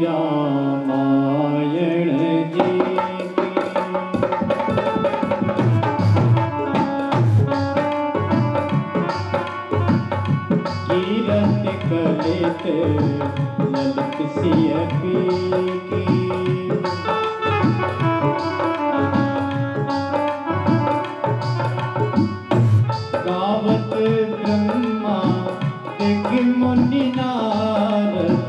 रामायण जी कीरत कलित ललित सिय की गावत ब्रह्मा दिग् मुनि नारद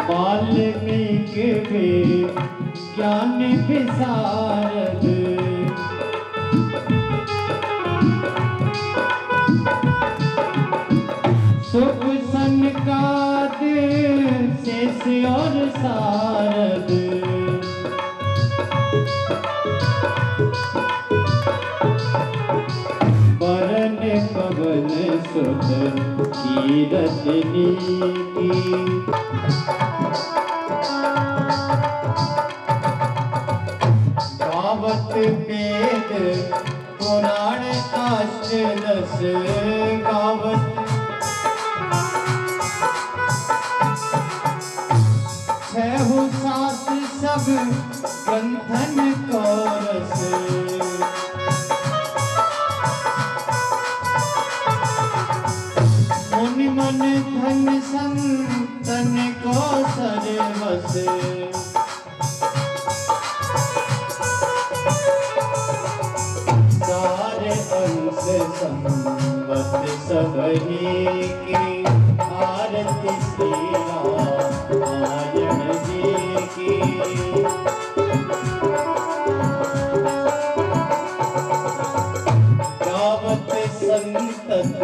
वाल्मीकि ज्ञान विशारद सुख सनकाद शेष और सारद वरन पवन सुत कीरत नीति गावत वेद पुराण अष्टदश गावत छहु सात सब ग्रंथन को रस मुनि मन धन संतन को सर्वस सारे अंश संवत सबही की आरती श्री रामायण जी की गावत संतत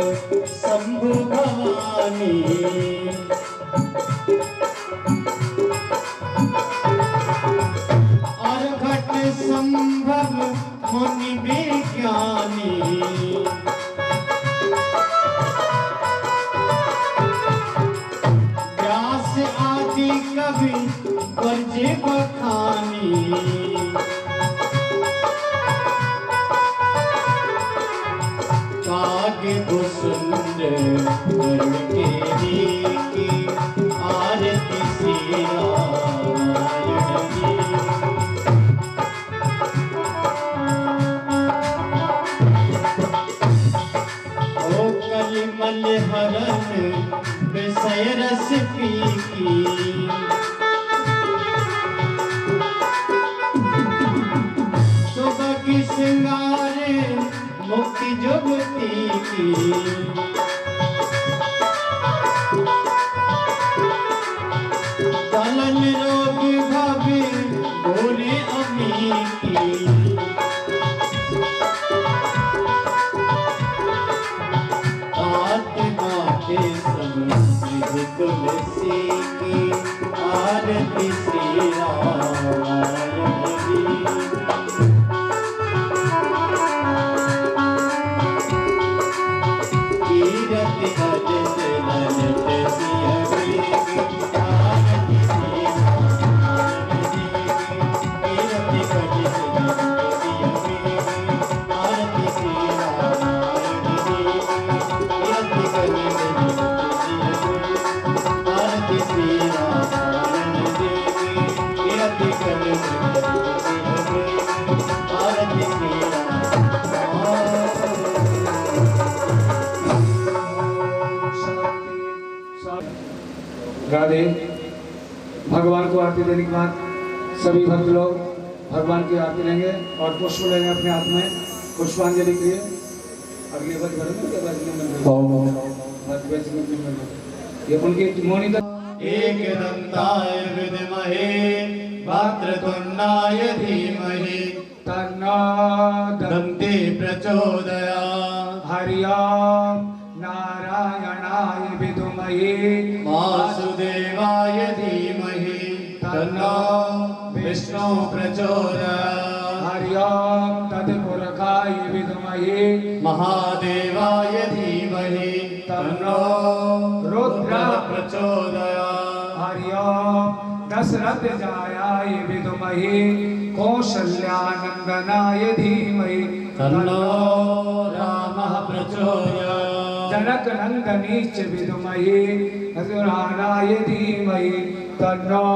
शंभु भवानी और घट संभव मुनि विज्ञानी व्यास आदि कवि वर्जे बखानी कागे भुसुंड वरुण केरी की आरती श्री रामायण जी ओ कलिमल हरण विषय रस पीकी सुबह की श्रृंगारे मुक्ति जुगती की दलन रोग भावे भोले अमी की आत्मा के समृद्ध तुलसी की आरती श्री रामायण जी कीरत ललित ललित सिय की आरती श्री रामायण जी कीरत ललित ललित सिय की आरती श्री रामायण जी कीरत ललित ललित सिय की आरती श्री रामायण जी कीरत ललित ललित सिय की आरती श्री राधे। भगवान को आरती देने के बाद सभी भक्त लोग भगवान की आरती लेंगे और पुष्प लेंगे अपने हाथ में पुष्पांजलि के लिए। अगले बार ये उनकी मोनिका एक दंताय विद्महे वक्रतुंडाय धीमहि तन्नो दन्ते प्रचोदयात् हरि ओम नारायणाय विद्महे वासुदेवाय धीमहि तन्नो विष्णु प्रचोदयात् हरि ओम तत्पुरुषाय विद्महे महादेवाय धीमहि तन्नो रुद्र प्रचोदयात् हरि ओम दशरथ जायाय विद्महे कौशल्यानंदनाय धीमहि तन्नो रामः प्रचोदयात् जनक नंदनी च विद्महे असुरानाय धीमहि तन्नो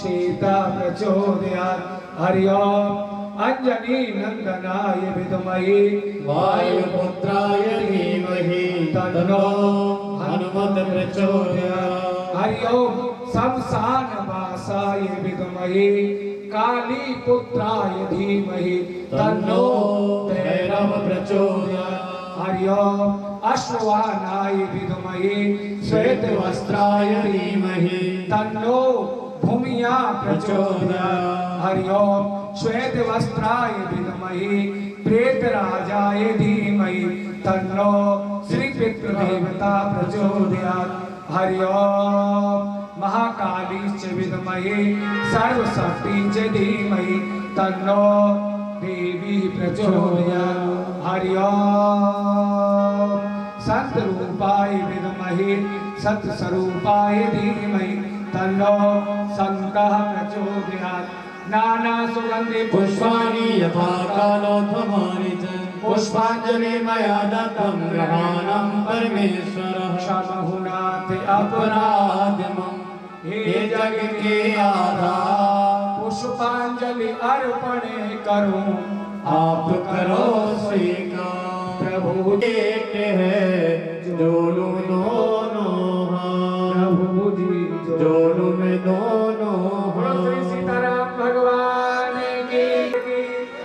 सीता प्रचोदयात्। हरि ओम अंजनी नंदनाय विद्महे वायुपुत्राय धीमहि तन्नो हनुमत प्रचोदयात्। हरि ओम शमशान वासाय विद्महे काली पुत्राय धीमहि तन्नो भैरव प्रचोदयात्। हरि ओम अश्ववाहनाय विद्महे श्वेत वस्त्राय धीमहि तन्नो भूमिया प्रचोदयात्। हरि ओम श्वेत वस्त्राय विद्महे प्रेत राजाय धीमहि तन्नो श्री पितृदेवता प्रचोदयात्। हरि ओम महाकाली च विद्महे सर्वशक्ति च धीमहि तन्नो देवी प्रचोदयात्। हरि ओम संत रूपाय विद्महे सत स्वरूपाय धीमहि तन्नो संतः प्रचोदयात्। नाना सुगंधि पुष्पाणि यथा कालोत्थमानि च पुष्पांजलि मया दत्तं गृहाणं परमेश्वरः। क्षमहुनाथ अपराधमं हे जग के आधार पुष्पांजलि अर्पण करूं आप करो स्वीकार। प्रभु एक है जोड़ू दोनों हाथ, प्रभु जी जोड़ू में दोनों बोलो श्री हाथ। सीताराम भगवान की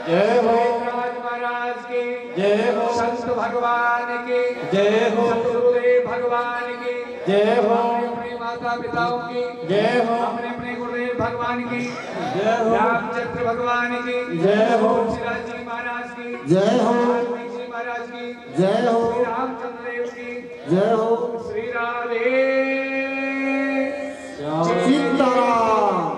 जय हो, राज महाराज की जय हो, संत भगवान की जय हो, सतगुरुदेव भगवान की जय हो, अपने अपने माता पिताओं की जय हो, अपने अपने गुरुदेव भगवान की जय हो, रामचंद्र भगवान की जय हो, तुलसीदास जी महाराज की जय हो, वाल्मीकि जी महाराज की जय हो, श्री रामचंद्र देव की जय हो, श्री राधे सीताराम।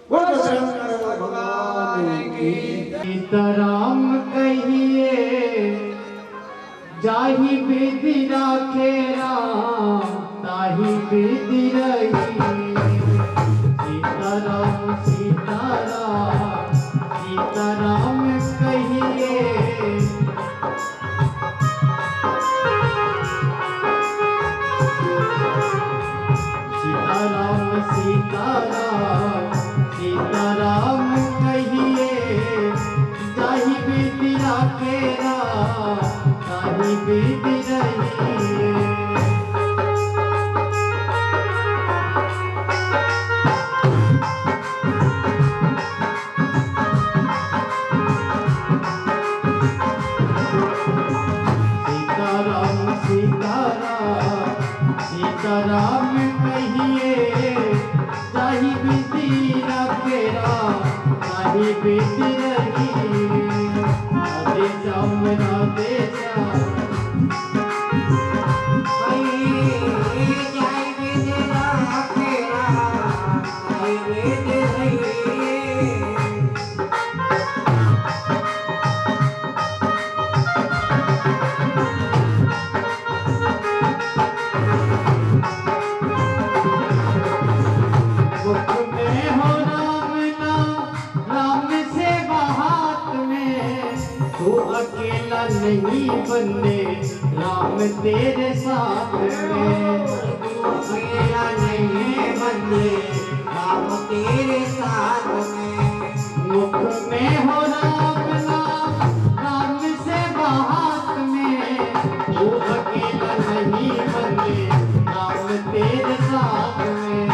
बोलो शंकर भगवान की सीताराम कहिए जाहि विधि राखे राम ताहि विधि रही। सीताराम सीताराम सीताराम कहिए सीताराम सीताराम सीताराम कहिए जाहि विधि राखे राम ताहि विधि रही। सीताराम सीताराम सीताराम कहिए जाहि विधि राखे राम ताहि विधि रही। राधे श्याम राधे श्याम मुख में हो राम नाम राम से हाथ में तू अकेला नहीं बंदे राम तेरे साथ में। तू अकेला नहीं बंदे राम तेरे साथ में। मुख में हो राम नाम राम से हाथ में तू अकेला नहीं बंदे राम तेरे साथ में।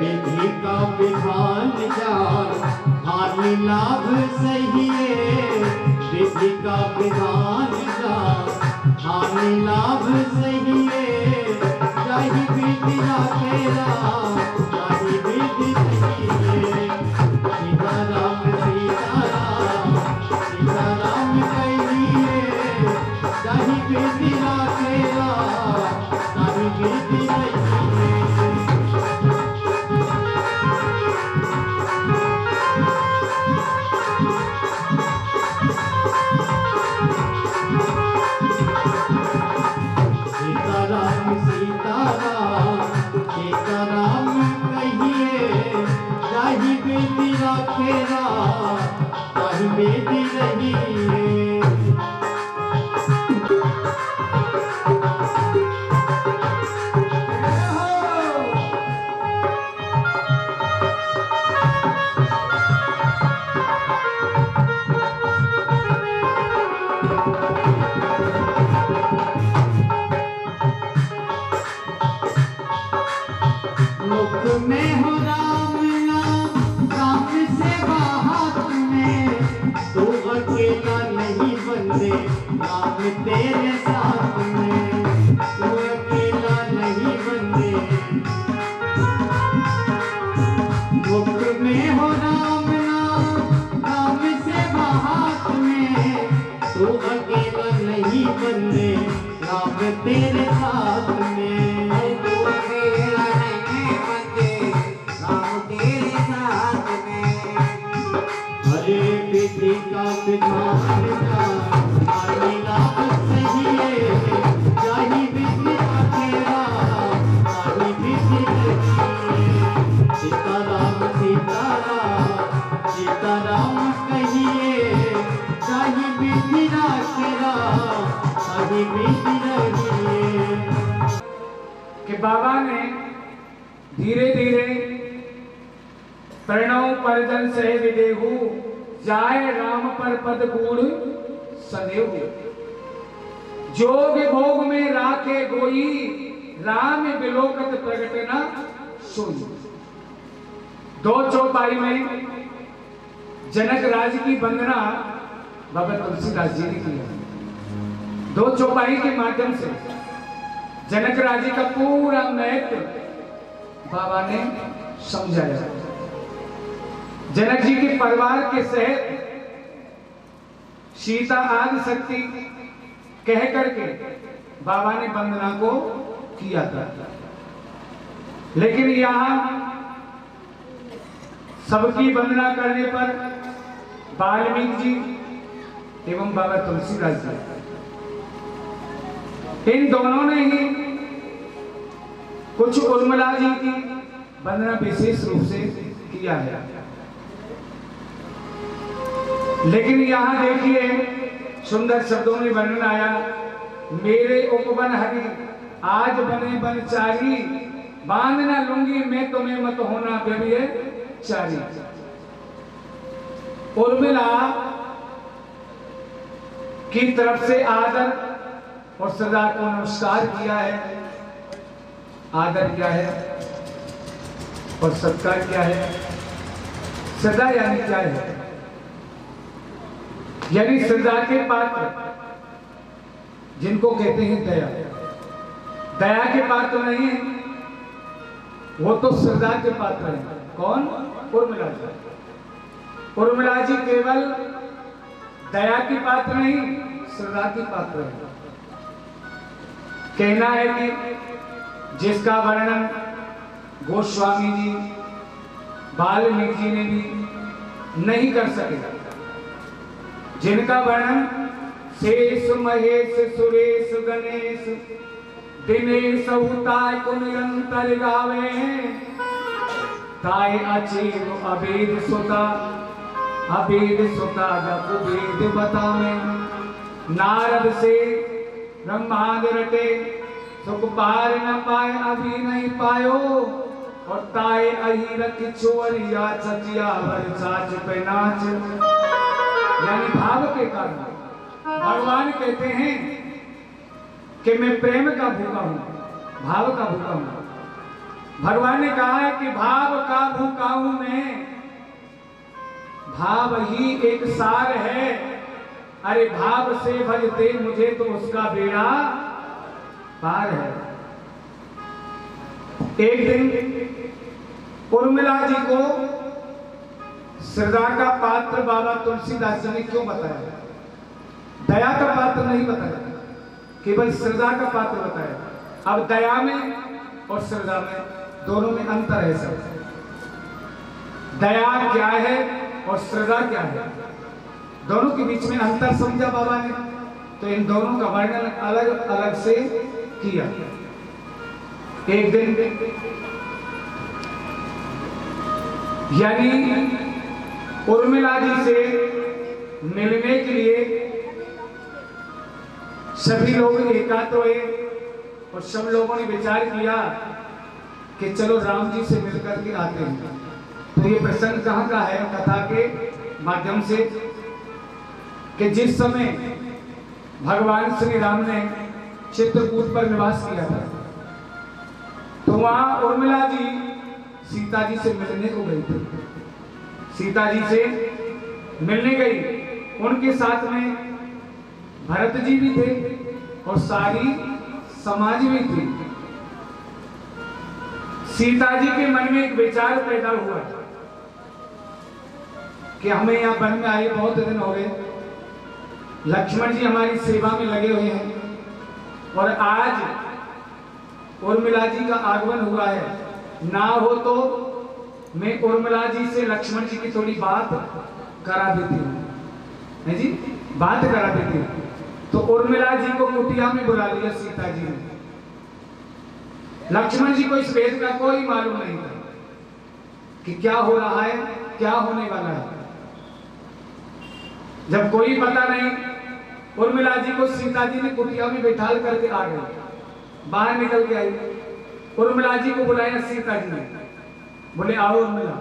विधि का विधान जान हानि लाभ सही है। विधि का विधान जान हानि लाभ सही है। जाहि विधि राखे राम ताहि विधि सही है। सीताराम सीताराम सीताराम कहिए जाहि विधि राखे राम ताहि विधि सही है। सीताराम सीताराम सीताराम राखेरा ताही बेटी रही है। मुख में हो राम नाम राम से बाहर में, तू अकेला नहीं बंदे राम तेरे साथ में, तू अकेला नहीं बंदे। मुख में हो राम नाम राम से बाहर में, तू अकेला नहीं बंदे राम तेरे साथ में, तू अकेला नहीं बंदे राम तेरे साथ में। हरे विधि का विधान का आनी लाभ सही है, जाहि विधि अकेला ताहि विधि रही। सीताराम सीताराम सीताराम कहिए, जाहि विधि अकेला ताहि विधि रही। कि बाबा ने धीरे धीरे प्रणव परजन सह विदेहु, जाय राम पर पद कूड़ सदेहु। जोग भोग में राखे गोई, राम बिलोकत प्रगट न सोई। दो चौपाई में जनक राज की वंदना बाबा तुलसीदास जी ने की है। दो चौपाई के माध्यम से जनक राज जी का पूरा महत्व बाबा ने समझाया। जनक जी के परिवार के सहित सीता आदि शक्ति कह करके बाबा ने वंदना को किया था। लेकिन यहां सबकी वंदना करने पर वाल्मीकि जी एवं बाबा तुलसीदास जी, इन दोनों ने ही कुछ उर्मिला जी की वंदना विशेष रूप से किया है। लेकिन यहां देखिए सुंदर शब्दों में वर्णन आया, मेरे उपवन हरि आज बने बनचारी, बांध न लूंगी मैं तुम्हें मत होना व्यभिचारी। उर्मिला की तरफ से आदर और सदा को नमस्कार किया है। आदर क्या है और सत्कार क्या है? सदा यानी क्या है? यानी सदा के पात्र जिनको कहते हैं दया। दया के पात्र नहीं है, वो तो सदा के पात्र है। कौन? उर्मिला जी। उर्मिला जी केवल दया की पात्र नहीं, सदा की पात्र है। कहना है कि जिसका वर्णन गोस्वामी जी, वाल्मीकि जी ने भी नहीं कर सके, जिनका वर्णन शेष महेश सुरेश गणेश दिनेश ताय को निरंतर गावे, ताय अचेव अभेद सुता, अभेद सुता जब वेद बतावे। नारद से ब्रह्मांड रटे, सुख पार न पाए अभी नहीं पायो, और ताए अही रखी चोरिया चचिया भर चाच पे नाच। यानी भाव के कारण भगवान कहते हैं कि मैं प्रेम का भूखा हूं, भाव का भूखा हूं। भगवान ने कहा है कि भाव का भूखा हूं मैं, भाव ही एक सार है। अरे भाव से भजते मुझे तो उसका बेड़ा पार है। एक दिन उर्मिला जी को श्रद्धा का पात्र बाबा तुलसीदास जी ने क्यों बताया? दया का पात्र नहीं बताया, केवल श्रद्धा का पात्र बताया। अब दया में और श्रद्धा में दोनों में अंतर है सब। दया क्या है और श्रद्धा क्या है, दोनों के बीच में अंतर समझा बाबा ने, तो इन दोनों का वर्णन अलग अलग से किया। एक दिन यानी उर्मिला जी से मिलने के लिए सभी लोग एकत्र हुए और सब लोगों ने विचार किया कि चलो राम जी से मिलकर के आते हैं। तो ये प्रसंग कहाँ का है कथा के माध्यम से कि जिस समय भगवान श्री राम ने चित्रकूट पर निवास किया था, तो वहां उर्मिला जी सीता जी से मिलने को गई थी। सीता जी से मिलने गई, उनके साथ में भरत जी भी थे और सारी समाज भी थी। सीता जी के मन में एक विचार पैदा हुआ कि हमें यहाँ वन में आए बहुत दिन हो गए, लक्ष्मण जी हमारी सेवा में लगे हुए हैं और आज उर्मिला जी का आगमन हुआ है, ना हो तो मैं उर्मिला जी से लक्ष्मण जी की थोड़ी बात करा देती हूँ, है जी, बात करा देती हूँ। तो उर्मिला जी को कुटिया में बुला लिया सीता जी ने। लक्ष्मण जी को इस भेद का कोई मालूम नहीं था कि क्या हो रहा है, क्या होने वाला है। जब कोई पता नहीं, उर्मिला जी को सीता जी ने कुटिया में बैठाल करके आ गए, बाहर निकल के आई। उर्मिला जी को बुलाया सीता जी ने, बोले आओ उर्मिला,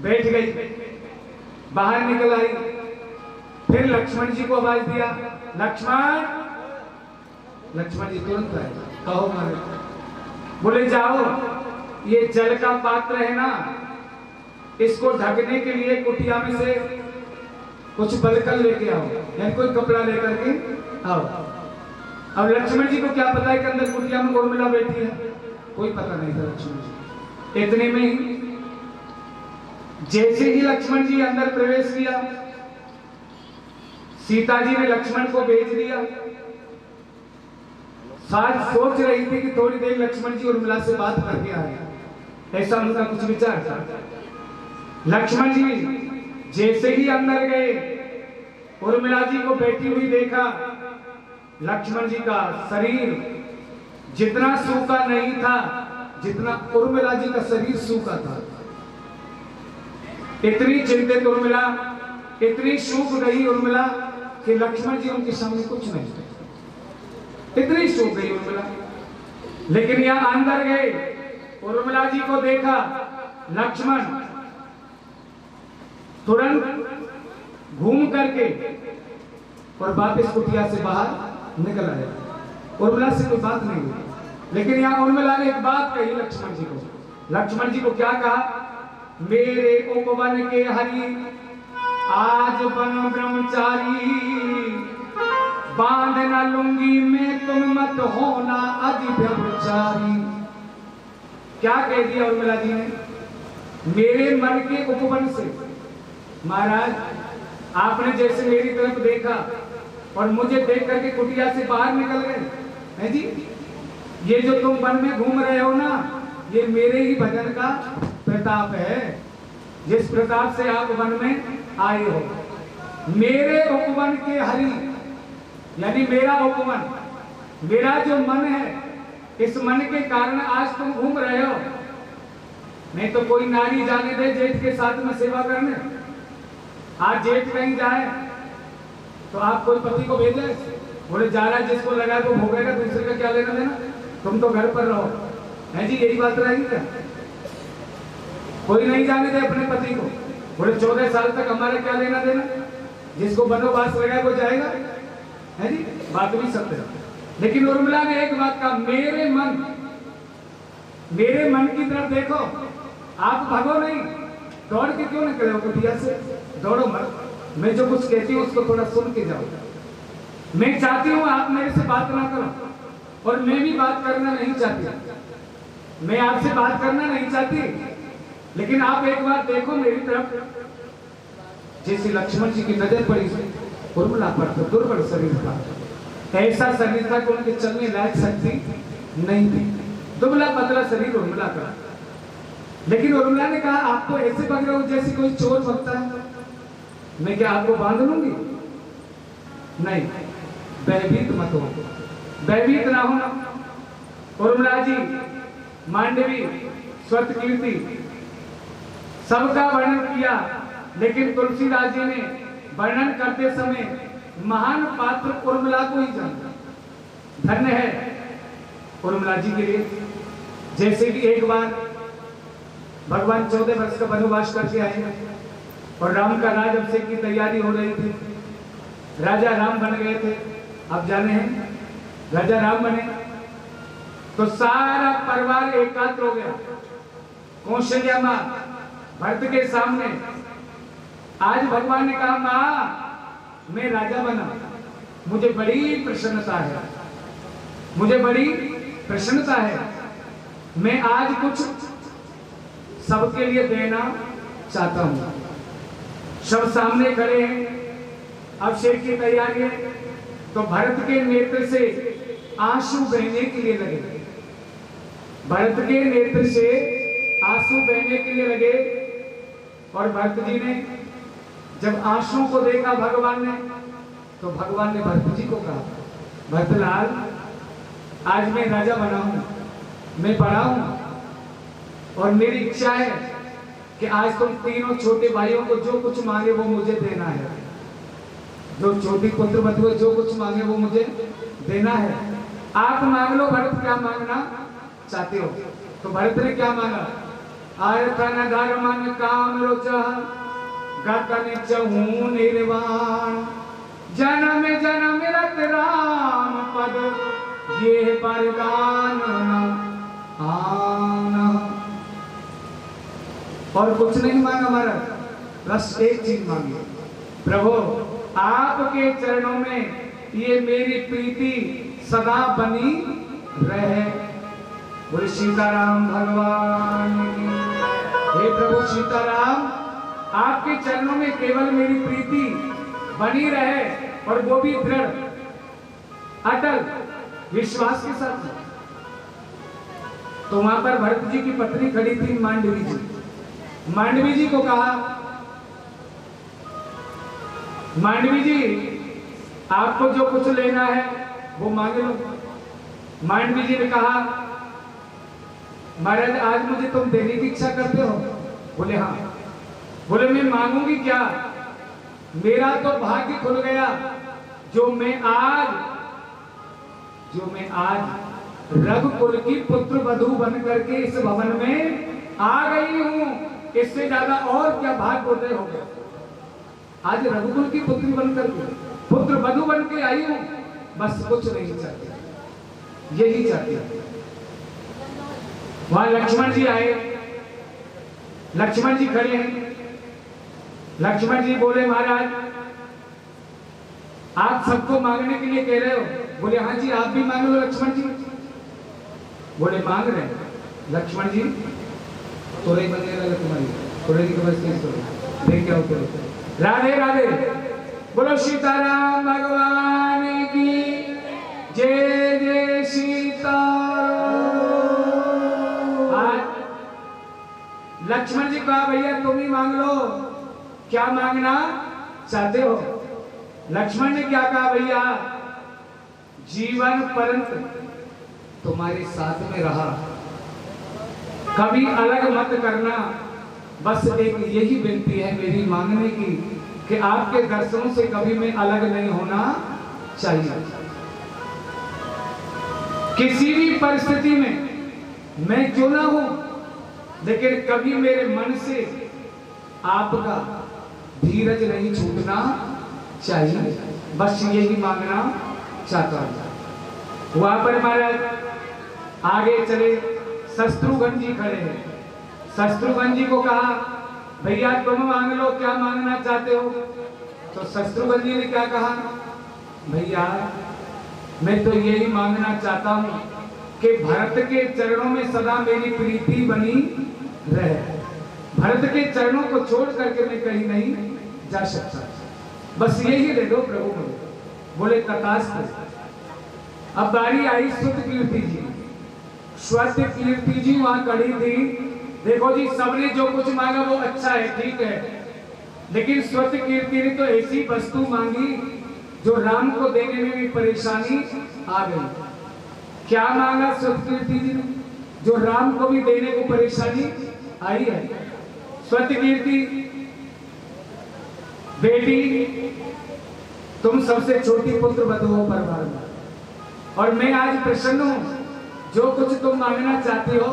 बैठ गई, बाहर निकल आई। फिर लक्ष्मण जी को आवाज दिया, लक्ष्मण। लक्ष्मण जी तुरंत आए, कहो मारे। बोले जाओ, ये जल का पात्र है ना, इसको ढकने के लिए कुटिया में से कुछ बलकर लेके आओ, यानी कोई कपड़ा लेकर के आओ। अब लक्ष्मण जी को क्या पता है कि अंदर कुटिया में उर्मिला बैठी है, कोई पता नहीं था लक्ष्मण जी। इतने में ही जैसे ही लक्ष्मण जी अंदर प्रवेश किया, सीता जी ने लक्ष्मण को भेज दिया। शायद सोच रही थी कि थोड़ी देर लक्ष्मण जी उर्मिला से बात करके आए, ऐसा उनका कुछ विचार था। लक्ष्मण जी जैसे ही अंदर गए, उर्मिला जी को बैठी हुई देखा। लक्ष्मण जी का शरीर जितना सूखा नहीं था जितना उर्मिला जी का शरीर सूखा था। इतनी चिंतित उर्मिला, इतनी सूख गई उर्मिला कि लक्ष्मण जी उनके सामने कुछ नहीं थे, इतनी सूख गई उर्मिला। लेकिन यहां अंदर गए, उर्मिला जी को देखा लक्ष्मण, तुरंत घूम करके और वापस कुटिया से बाहर निकल आया। उर्मिला से कोई बात नहीं हुई, लेकिन यहाँ उर्मिला ने एक बात कही लक्ष्मण जी को। लक्ष्मण जी को क्या कहा, मेरे उपवन के हरि आज बन ब्रह्मचारी, बांध न लूंगी मैं तुम मत होना अति ब्रह्मचारी। क्या कह दिया उर्मिला जी ने, मेरे मन के उपवन से। महाराज आपने जैसे मेरी तरफ देखा और मुझे देख करके कुटिया से बाहर निकल गए, है जी। ये जो तुम वन में घूम रहे हो ना, ये मेरे ही भजन का प्रताप है, जिस प्रताप से आप वन में आए हो। मेरे उपवन के हरि, यानी मेरा उपवन, मेरा जो मन है, इस मन के कारण आज तुम घूम रहे हो। नहीं तो कोई नारी जाने दे जेठ के साथ में सेवा करने। आज जेठ कहीं जाए तो आप कोई पति को भेजे, बोले जा रहा है, जिसको लगा तो भोगेगा, दूसरे का क्या लेना देना, तुम तो घर पर रहो, है जी। यही बात रहेगी क्या? कोई नहीं जाने दे अपने पति को, बोले 14 साल तक हमारा क्या लेना देना, जिसको बनोवास लगा वो जाएगा, है जी। बात भी सत्य है। लेकिन उर्मिला ने एक बात कहा, मेरे मन की तरफ देखो, आप भागो नहीं, दौड़ के क्यों निकले हो कुटिया से, दौड़ो मत। मैं जो कुछ कहती हूँ उसको थोड़ा सुन के जाओ। मैं चाहती हूँ आप मेरे से बात ना करो और मैं भी बात करना नहीं चाहती, मैं आपसे बात करना नहीं चाहती, लेकिन आप एक बार देखो मेरी तरफ। जैसे लक्ष्मण जी की नजर पड़ी उर्मिला पर, तो दुर्बल शरीर था, ऐसा शरीर था कि उनके चलने लायक शक्ति नहीं थी, दुबला पतला शरीर उर्मिला का। लेकिन उर्मिला ने कहा, आप तो ऐसे भाग रहे हो जैसे कोई चोर भगता है, मैं क्या आपको बांध लूंगी? नहीं, भयभीत मत हो, भयभीत ना हो। उर्मिला जी मांडवी, स्वतकीर्ति सबका वर्णन किया लेकिन तुलसीदास जी ने वर्णन करते समय महान पात्र उर्मिला को ही जाना। धन्य है उर्मिला जी के लिए। जैसे कि एक बार भगवान 14 वर्ष का वनवास करके आए और राम का राज अभिषेक की तैयारी हो रही थी। राजा राम बन गए थे। अब जाने हैं राजा राम बने तो सारा परिवार एकत्र हो गया कौशल्या मां भरत के सामने। आज भगवान ने कहा मां मैं राजा बना, मुझे बड़ी प्रसन्नता है, मुझे बड़ी प्रसन्नता है। मैं आज कुछ सबके लिए देना चाहता हूं। सब सामने खड़े हैं, अभिषेक की तैयारी है। तो भरत के नेत्र से आंसू बहने के लिए लगे, भरत के नेत्र से आंसू बहने के लिए लगे। और भरत जी ने जब आंसुओं को देखा भगवान ने, तो भगवान ने भरत जी को कहा, भरतलाल आज मैं राजा बना हूं, मैं बड़ा हूं और मेरी इच्छा है कि आज तुम तीनों छोटे भाइयों को जो कुछ मांगे वो मुझे देना है। जो छोटी पुत्र बधुए जो कुछ मांगे वो मुझे देना है। आप मांग लो भरत, क्या मांगना चाहते हो। तो भरत ने क्या मांगा, आयतन धर्मन काम रोचा गगन चहू निर्वाण जन्म जन्म रत राम पद ये वरदान आना। और कुछ नहीं मांगा महाराज, बस एक चीज मांगी, प्रभु आपके चरणों में ये मेरी प्रीति सदा बनी रहे। बोले सीताराम भगवान की। हे प्रभु सीताराम आपके चरणों में केवल मेरी प्रीति बनी रहे और वो भी दृढ़ अटल विश्वास के साथ। तो वहां पर भरत जी की पत्नी खड़ी थी मांडवी जी। मांडवी जी को कहा, मांडवी जी आपको जो कुछ लेना है वो मांग लो। मांडवी जी ने कहा, महाराज आज मुझे तुम देने की इच्छा करते हो। बोले हाँ। बोले मैं मांगूंगी क्या, मेरा तो भाग्य खुल गया जो मैं आज रघुकुल की पुत्र वधू बन करके इस भवन में आ गई हूं। इससे ज्यादा और क्या भाग्य उदय हो गया। आज रघुकुल की पुत्री बनकर के पुत्र वधू बन के आई हूं, बस कुछ नहीं चाहती, यही चाहती। वहां लक्ष्मण जी आए, लक्ष्मण जी खड़े हैं। लक्ष्मण जी बोले महाराज आप सबको मांगने के लिए कह रहे हो। बोले हाँ जी आप भी मांग लो लक्ष्मण जी। बोले मांग रहे हैं लक्ष्मण जी। तोरे बनने लगा तुम्हारी थोड़े की खबर देख क्या होते। राधे राधे। बोलो सीताराम भगवान की जय जय सीता। लक्ष्मण जी कहा भैया तुम ही मांग लो, क्या मांगना चाहते हो। लक्ष्मण ने क्या कहा, भैया जीवन पर्यंत तुम्हारे साथ में रहा, कभी अलग मत करना। बस एक यही विनती है मेरी मांगने की कि आपके दर्शनों से कभी मैं अलग नहीं होना चाहिए। किसी भी परिस्थिति में मैं क्यों ना हूं, लेकिन कभी मेरे मन से आपका धीरज नहीं छूटना चाहिए। बस यही मांगना चाहता हूं। वहां पर महाराज आगे चले, शत्रुघ्न जी खड़े हैं। शत्रुघ्न जी को कहा भैया तुम मांग लो, क्या मांगना चाहते हो। तो शत्रुघ्न जी ने क्या कहा, भैया मैं तो यही मांगना चाहता हूं कि भरत के चरणों में सदा मेरी प्रीति बनी रहे। भरत के चरणों को छोड़ करके मैं कहीं नहीं जा सकता, बस यही दे दो प्रभु मुझे। बोले तथास्तु। अब बारी आई श्रुत कीर्ति जी। श्रुत कीर्ति जी वहां खड़ी थी। देखो जी सबने जो कुछ मांगा वो अच्छा है, ठीक है, लेकिन श्रुत कीर्ति ने तो ऐसी वस्तु मांगी जो राम को देने में भी परेशानी आ गई। क्या मांगा श्रुत कीर्ति जी ने जो राम को भी देने को परेशानी आई है। श्रुत कीर्ति बेटी तुम सबसे छोटी पुत्र वधू हो परिवार में, और मैं आज प्रसन्न हूं, जो कुछ तुम मांगना चाहती हो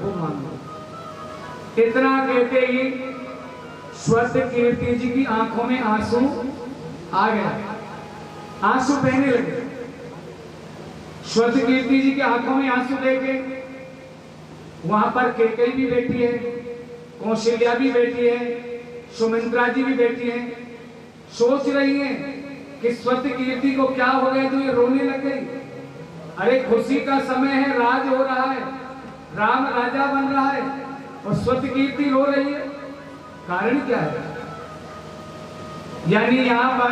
वो मांगो। इतना कहते ही स्वत कीर्ति जी की आंखों में आंसू आ गया, आंसू बहने लगे। स्वत कीर्ति जी की आंखों में आंसू देखे वहां पर कैकेयी भी बैठी है, कौशल्या भी बैठी है, सुमित्रा जी भी बैठी है, सोच रही है कि स्वत कीर्ति को क्या हो गया जो ये रोने लग गई। अरे खुशी का समय है, राज हो रहा है, राम राजा बन रहा है और स्वत कीर्ति रो रही है, कारण क्या है? यानी यहां पर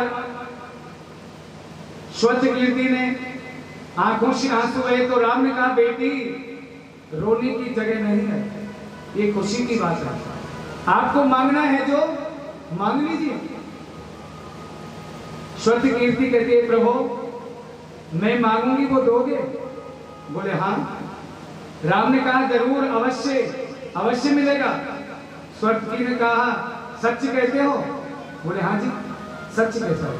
स्वत कीर्ति ने आंखों से आंसू गए तो राम ने कहा बेटी रोने की जगह नहीं है, ये खुशी की बात है, आपको मांगना है जो मांग लीजिए। स्वत कीर्ति कहती है प्रभु मैं मांगूंगी वो दोगे? बोले हाँ। राम ने कहा जरूर अवश्य अवश्य मिलेगा। स्वत की ने कहा सच कहते हो? बोले हाँ जी सच कहता है,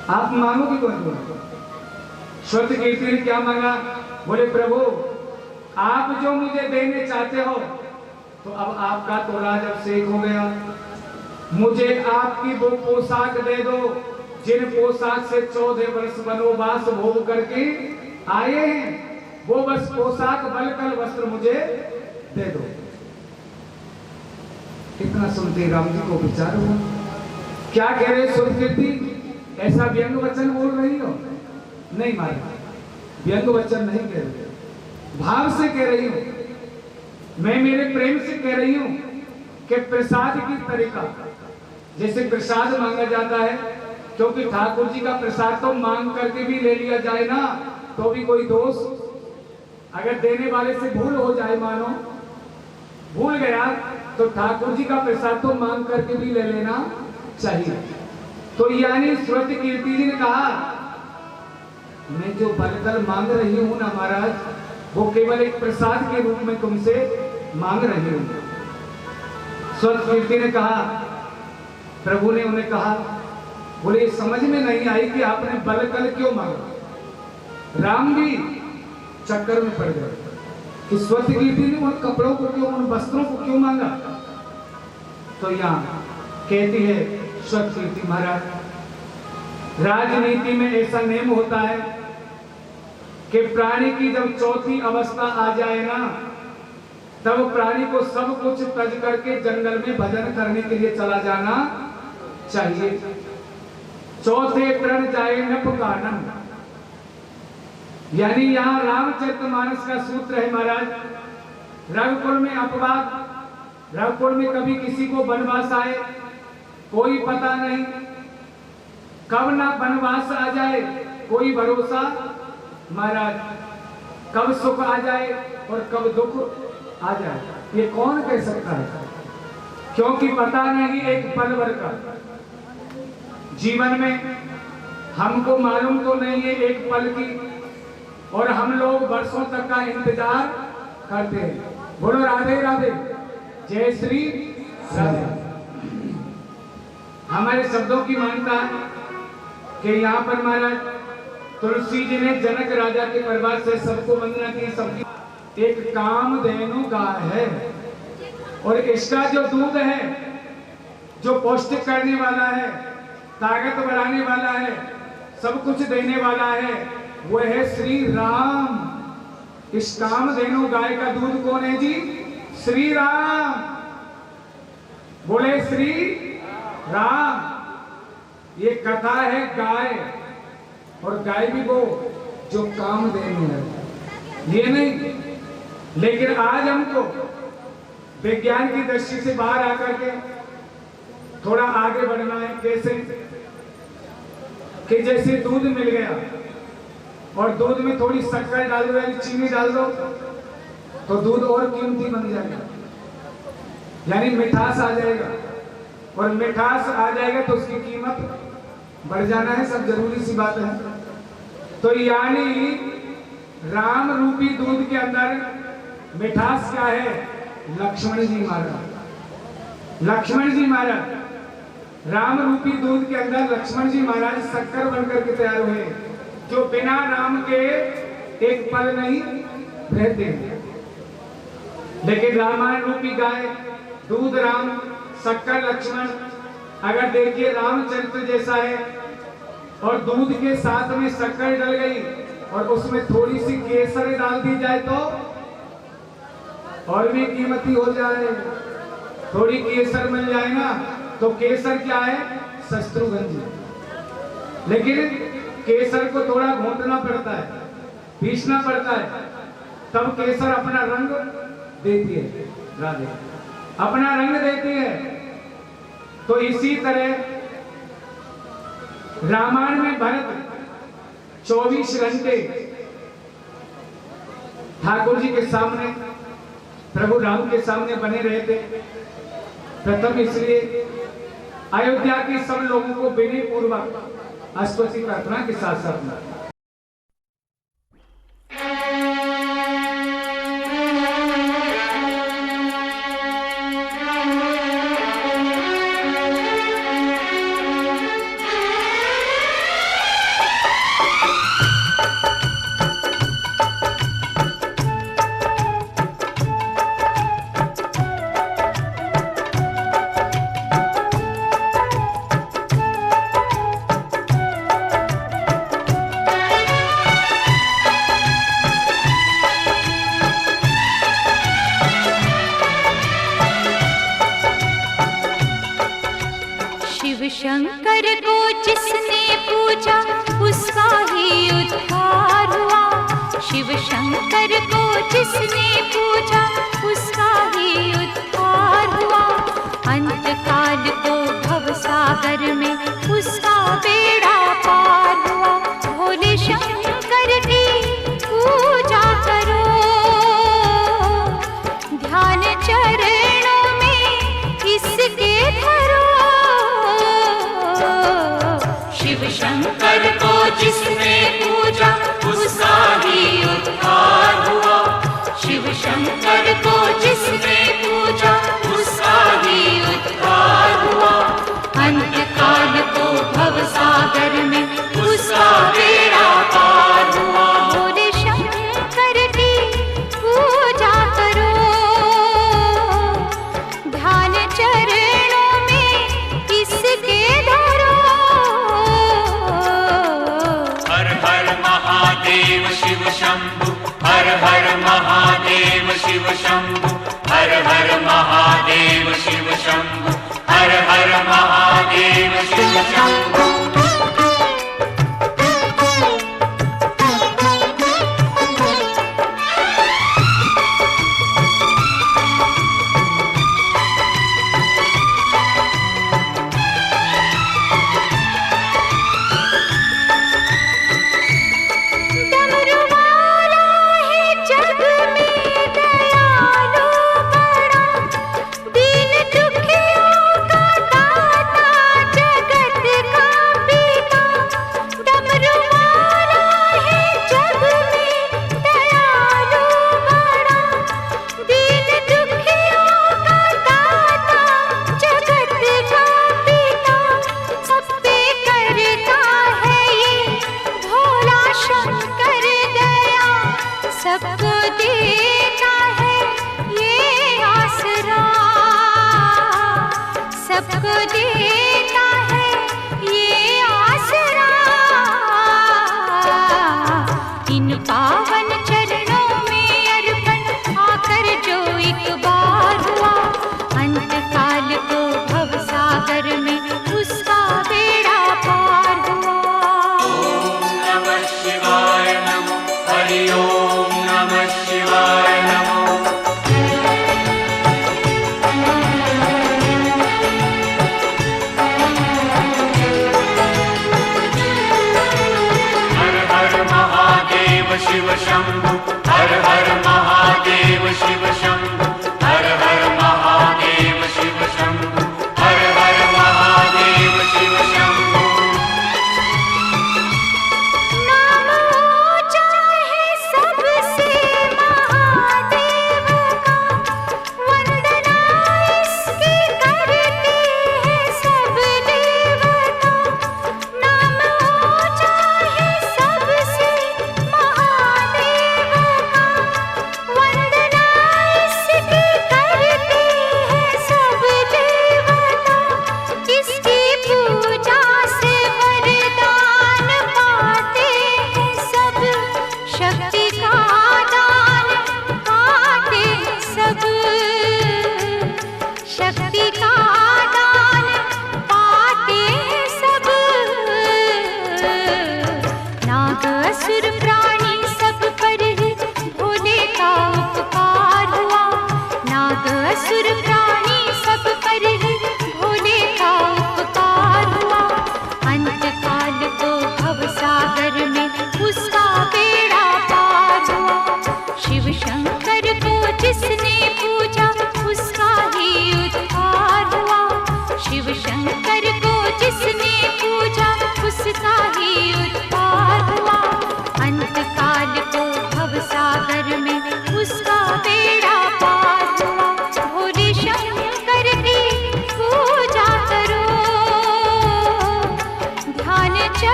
आप मांगोगी कौन? स्वत कीर्ति ने क्या मांगा? बोले प्रभु आप जो मुझे देने चाहते हो तो अब आपका तो राज अभिषेक हो गया, मुझे आपकी वो पोशाक दे दो जिन पोशाक से 14 वर्ष वनवास भोग करके आए हैं, वो बस पोशाक बलकल वस्त्र मुझे दे दो। इतना सुनते राम जी को विचार हुआ, क्या कह रहे स्वत कीर्ति? ऐसा व्यंग वचन बोल रही हो? नहीं मारा, व्यंग वचन नहीं कह रही, भाव से कह रही हूं, मैं मेरे प्रेम से कह रही हूं कि प्रसाद की तरीका, जैसे प्रसाद मांगा जाता है, क्योंकि ठाकुर जी का प्रसाद तो मांग करके भी ले लिया जाए ना तो भी कोई दोष, अगर देने वाले से भूल हो जाए, मानो भूल गया तो ठाकुर जी का प्रसाद तो मांग करके भी ले लेना चाहिए। तो यानी स्वत कीर्ति जी ने कहा मैं जो बलकल मांग रही हूं ना महाराज, वो केवल एक प्रसाद के रूप में तुमसे मांग रही हूं। स्वत कीर्ति ने कहा, प्रभु ने उन्हें कहा, बोले समझ में नहीं आई कि आपने बलकल क्यों मांगा। राम भी चक्कर में पड़ गए कि स्वत कीर्ति ने उन कपड़ों को क्यों, उन वस्त्रों को क्यों मांगा। तो यहाँ कहती है स्वत कीर्ति महाराज राजनीति में ऐसा नियम होता है कि प्राणी की जब चौथी अवस्था आ जाए ना, तब प्राणी को सब कुछ तज करके जंगल में भजन करने के लिए चला जाना चाहिए। चौथे प्रण जाए न पुकारन, यानी यहाँ रामचरितमानस का सूत्र है महाराज। रघुकुल में अपवाद, रघुकुल में कभी किसी को वनवास आए कोई पता नहीं, कब ना वनवास आ जाए कोई भरोसा महाराज, कब सुख आ जाए और कब दुख आ जाए ये कौन कह सकता है, क्योंकि पता नहीं एक पल भर का जीवन में, हमको मालूम तो नहीं है एक पल की, और हम लोग वर्षों तक का इंतजार करते हैं। बोलो राधे राधे, जय श्री राधे। हमारे शब्दों की मान्यता है कि यहाँ पर महाराज तुलसी जी ने जनक राजा के परिवार से सबको वंदना की। सबकी एक कामधेनु गाय है और इसका जो दूध है जो पौष्टिक करने वाला है, ताकत बढ़ाने वाला है, सब कुछ देने वाला है, वो है श्री राम। इस कामधेनु गाय का दूध कौन है जी? श्री राम। बोले श्री राम। ये कथा है गाय, और गाय भी वो जो कामधेनु है, ये नहीं। लेकिन आज हमको विज्ञान की दृष्टि से बाहर आकर के थोड़ा आगे बढ़ना है। कैसे? कि जैसे दूध मिल गया और दूध में थोड़ी शक्कर डाल दो या चीनी डाल दो तो दूध और कीमती बन जाएगा, यानी मिठास आ जाएगा, और मिठास आ जाएगा तो उसकी कीमत बढ़ जाना है, सब जरूरी सी बात है। तो यानी राम रूपी दूध के अंदर मिठास क्या है? लक्ष्मण जी महाराज। लक्ष्मण जी महाराज राम रूपी दूध के अंदर लक्ष्मण जी महाराज शक्कर बनकर के तैयार हुए, जो बिना राम के एक पल नहीं रहते। लेकिन रामायण रूपी गाय, दूध राम, शक्कर लक्ष्मण, अगर देखिए रामचरित्र जैसा है और दूध के साथ में शक्कर डल गई और उसमें थोड़ी सी केसर डाल दी जाए तो और भी कीमती हो जाए। थोड़ी केसर मिल जाए ना तो केसर क्या है, शत्रुघ्न जी। लेकिन केसर को थोड़ा घोंटना पड़ता है, पीसना पड़ता है, तब केसर अपना रंग देती है, राधे अपना रंग देती है। तो इसी तरह रामायण में भरत 24 घंटे ठाकुर जी के सामने, प्रभु राम के सामने बने रहे थे। प्रथम इसलिए अयोध्या के सब लोगों को विनय पूर्वक स्तुति प्रार्थना के साथ साथ शंकर को जिसने पूजा उसका ही उद्धार हुआ। शिव शंकर को जिसने पूजा उसका ही उद्धार हुआ। अंत काल को भव सागर में उसका बेड़ा पार हुआ। भोले शंकर की पूजा करो, ध्यान चरणों में इसके धरो। शिव शंकर को जिसने पूजा उसका ही उद्धार हुआ। शिव शंकर को जिसने पूजा उसका ही उद्धार हुआ। अंत काल को भव सागर में उसका बेड़ा पार हुआ। भोले शंकर की पूजा करो, ध्यान चरणों में इसके धरो। महादेव शिव शंभु, हर हर महादेव शिव शंभु, हर हर महादेव शिव शंभु, हर हर महादेव शिव शंभु। सबको देता है ये आसरा, सबको देता है ये आसरा। इन पावन चरणों में अर्पण आकर जो एक बार हुआ। अंत काल को भव सागर में उसका बेड़ा पार हुआ। ओम नमः शिवाय नमो, हरि ओम नमः शिवाय नमो।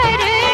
चरण